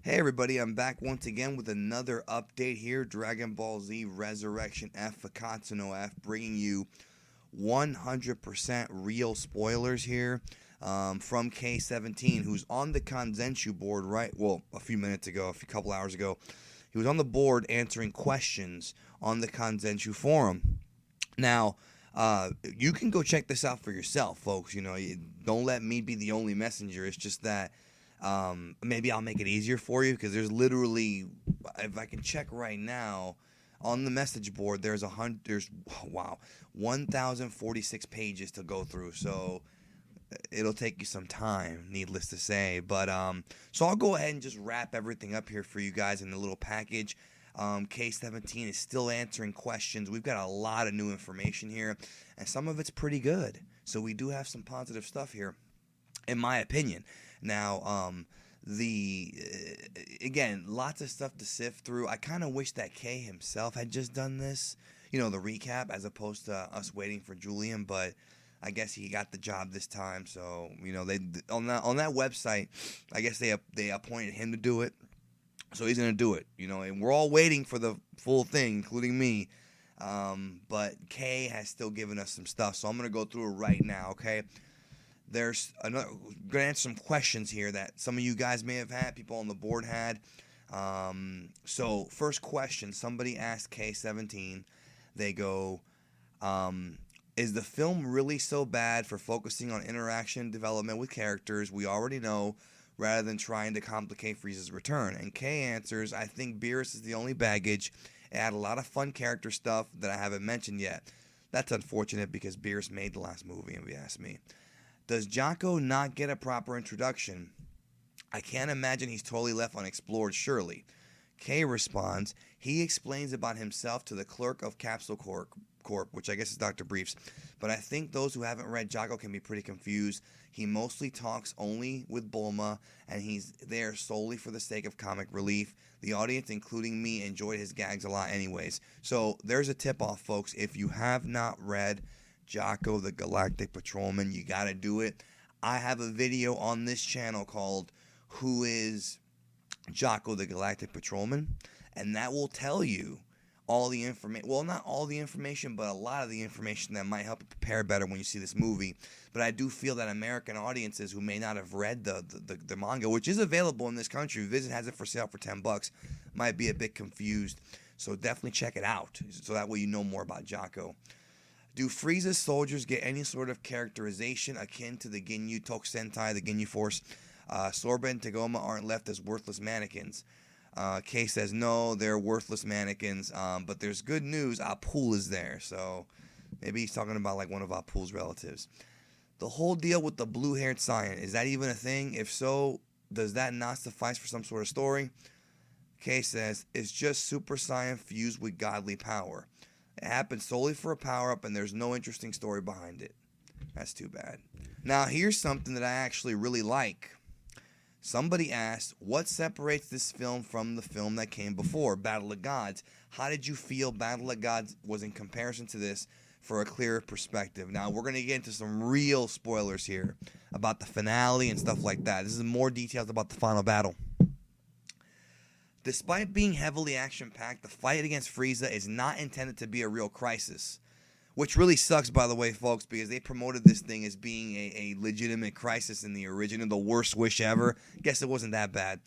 Hey everybody, I'm back once again with another update here. Dragon Ball Z Resurrection F Fakatsu no F, bringing you 100% real spoilers here from K17, who's on the Kanzenshuu board a few minutes ago, a couple hours ago. He was on the board answering questions on the Kanzenshuu forum. Now, you can go check this out for yourself, folks. Don't let me be the only messenger. It's just that maybe I'll make it easier for you because there's literally, if I can check right now, on the message board there's 1,046 pages to go through. So it'll take you some time, needless to say. But so I'll go ahead and just wrap everything up here for you guys in a little package. K17 is still answering questions. We've got a lot of new information here, and some of it's pretty good. So we do have some positive stuff here, in my opinion. Now, again, lots of stuff to sift through. I kind of wish that K himself had just done this, the recap, as opposed to us waiting for Julian. But I guess he got the job this time. So they on that website, I guess they appointed him to do it. So he's gonna do it, and we're all waiting for the full thing, including me. But K has still given us some stuff, so I'm gonna go through it right now. Okay. There's another. Gonna answer some questions here that some of you guys may have had, people on the board had. So first question, somebody asked K17. They go, is the film really so bad for focusing on interaction development with characters we already know, rather than trying to complicate Frieza's return? And K answers, I think Beerus is the only baggage. It had a lot of fun character stuff that I haven't mentioned yet. That's unfortunate because Beerus made the last movie, if you ask me. Does Jaco not get a proper introduction? I can't imagine he's totally left unexplored, surely. K responds, he explains about himself to the clerk of Capsule Corp, which I guess is Dr. Briefs. But I think those who haven't read Jaco can be pretty confused. He mostly talks only with Bulma, and he's there solely for the sake of comic relief. The audience, including me, enjoyed his gags a lot anyways. So there's a tip-off, folks. If you have not read Jaco the Galactic Patrolman, you gotta do it. I have a video on this channel called Who is Jaco the Galactic Patrolman? And that will tell you all the information. Well, not all the information, but a lot of the information that might help you prepare better when you see this movie. But I do feel that American audiences who may not have read the manga, which is available in this country, Visit has it for sale for $10, might be a bit confused. So definitely check it out, so that way you know more about Jaco. Do Frieza's soldiers get any sort of characterization akin to the Ginyu Tokusentai, the Ginyu Force? Sorba and Tagoma aren't left as worthless mannequins. K says no, they're worthless mannequins. But there's good news. Apul is there, so maybe he's talking about like one of Apul's relatives. The whole deal with the blue-haired Saiyan, is that even a thing? If so, does that not suffice for some sort of story? K says it's just Super Saiyan fused with godly power. It happened solely for a power-up, and there's no interesting story behind it. That's too bad. Now, here's something that I actually really like. Somebody asked, what separates this film from the film that came before, Battle of Gods? How did you feel Battle of Gods was in comparison to this for a clearer perspective? Now, we're going to get into some real spoilers here about the finale and stuff like that. This is more details about the final battle. Despite being heavily action-packed, the fight against Frieza is not intended to be a real crisis. Which really sucks, by the way, folks, because they promoted this thing as being a legitimate crisis in the original, the worst wish ever. Guess it wasn't that bad.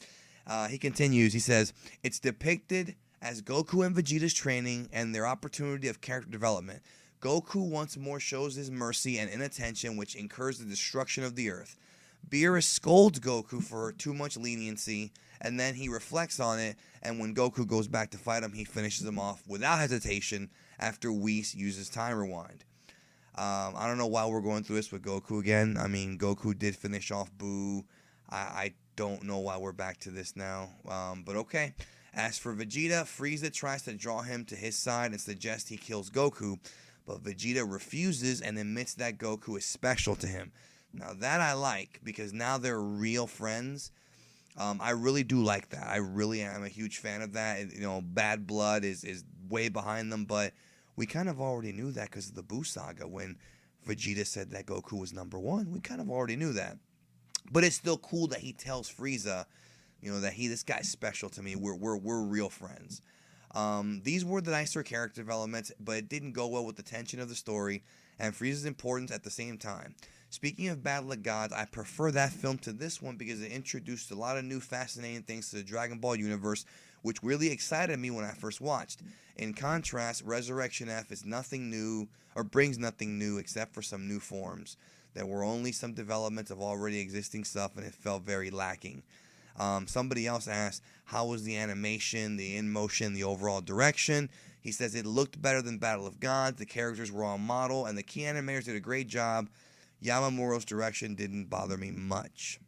He continues, he says, it's depicted as Goku and Vegeta's training and their opportunity of character development. Goku once more shows his mercy and inattention, which incurs the destruction of the Earth. Beerus scolds Goku for too much leniency, and then he reflects on it, and when Goku goes back to fight him, he finishes him off without hesitation after Whis uses Time Rewind. I don't know why we're going through this with Goku again. I mean, Goku did finish off Boo. I don't know why we're back to this now, but okay. As for Vegeta, Frieza tries to draw him to his side and suggests he kills Goku, but Vegeta refuses and admits that Goku is special to him. Now that I like, because now they're real friends. I really do like that. I really am a huge fan of that. Bad blood is way behind them, but we kind of already knew that because of the Buu saga when Vegeta said that Goku was #1. We kind of already knew that. But it's still cool that he tells Frieza that this guy's special to me. We're real friends. These were the nicer character developments, but it didn't go well with the tension of the story and Frieza's importance at the same time. Speaking of Battle of Gods, I prefer that film to this one because it introduced a lot of new fascinating things to the Dragon Ball universe, which really excited me when I first watched. In contrast, Resurrection F is nothing new, or brings nothing new except for some new forms. There were only some developments of already existing stuff, and it felt very lacking. Somebody else asked, how was the animation, the in-motion, the overall direction? He says it looked better than Battle of Gods, the characters were on model, and the key animators did a great job. Yamamuro's direction didn't bother me much.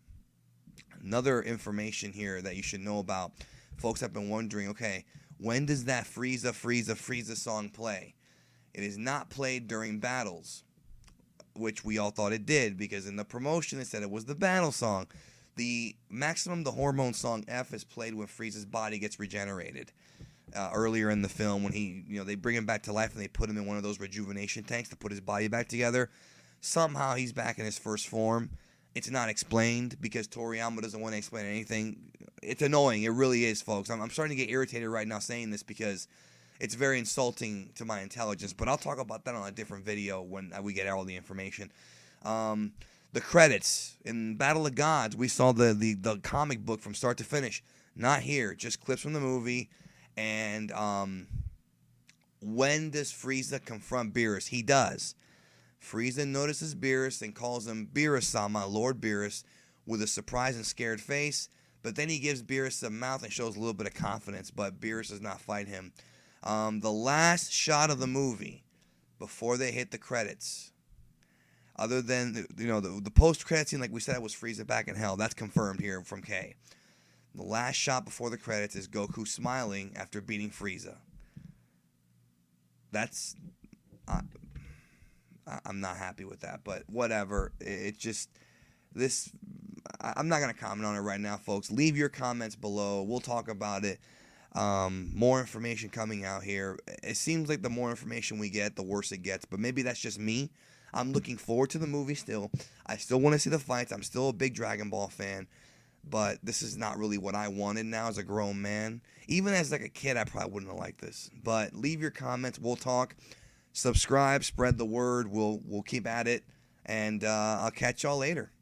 Another information here that you should know about. Folks have been wondering, okay, when does that Frieza song play? It is not played during battles, which we all thought it did, because in the promotion it said it was the battle song. The hormone song F is played when Frieza's body gets regenerated. Earlier in the film, when they bring him back to life and they put him in one of those rejuvenation tanks to put his body back together. Somehow he's back in his first form. It's not explained because Toriyama doesn't want to explain anything. It's annoying. It really is, folks. I'm starting to get irritated right now saying this because it's very insulting to my intelligence. But I'll talk about that on a different video when we get all the information. The credits. In Battle of Gods, we saw the comic book from start to finish. Not here. Just clips from the movie. And when does Frieza confront Beerus? He does. Frieza notices Beerus and calls him Beerus-sama, Lord Beerus, with a surprised and scared face. But then he gives Beerus a mouth and shows a little bit of confidence, but Beerus does not fight him. The last shot of the movie, before they hit the credits, other than the post-credit scene, like we said, was Frieza back in hell. That's confirmed here from K. The last shot before the credits is Goku smiling after beating Frieza. That's... I'm not happy with that, but whatever. It's just this. I'm not going to comment on it right now, folks. Leave your comments below. We'll talk about it. More information coming out here. It seems like the more information we get, the worse it gets, but maybe that's just me. I'm looking forward to the movie still. I still want to see the fights. I'm still a big Dragon Ball fan, but this is not really what I wanted now as a grown man. Even as like a kid, I probably wouldn't have liked this. But leave your comments. We'll talk. Subscribe, spread the word. We'll keep at it, and I'll catch y'all later.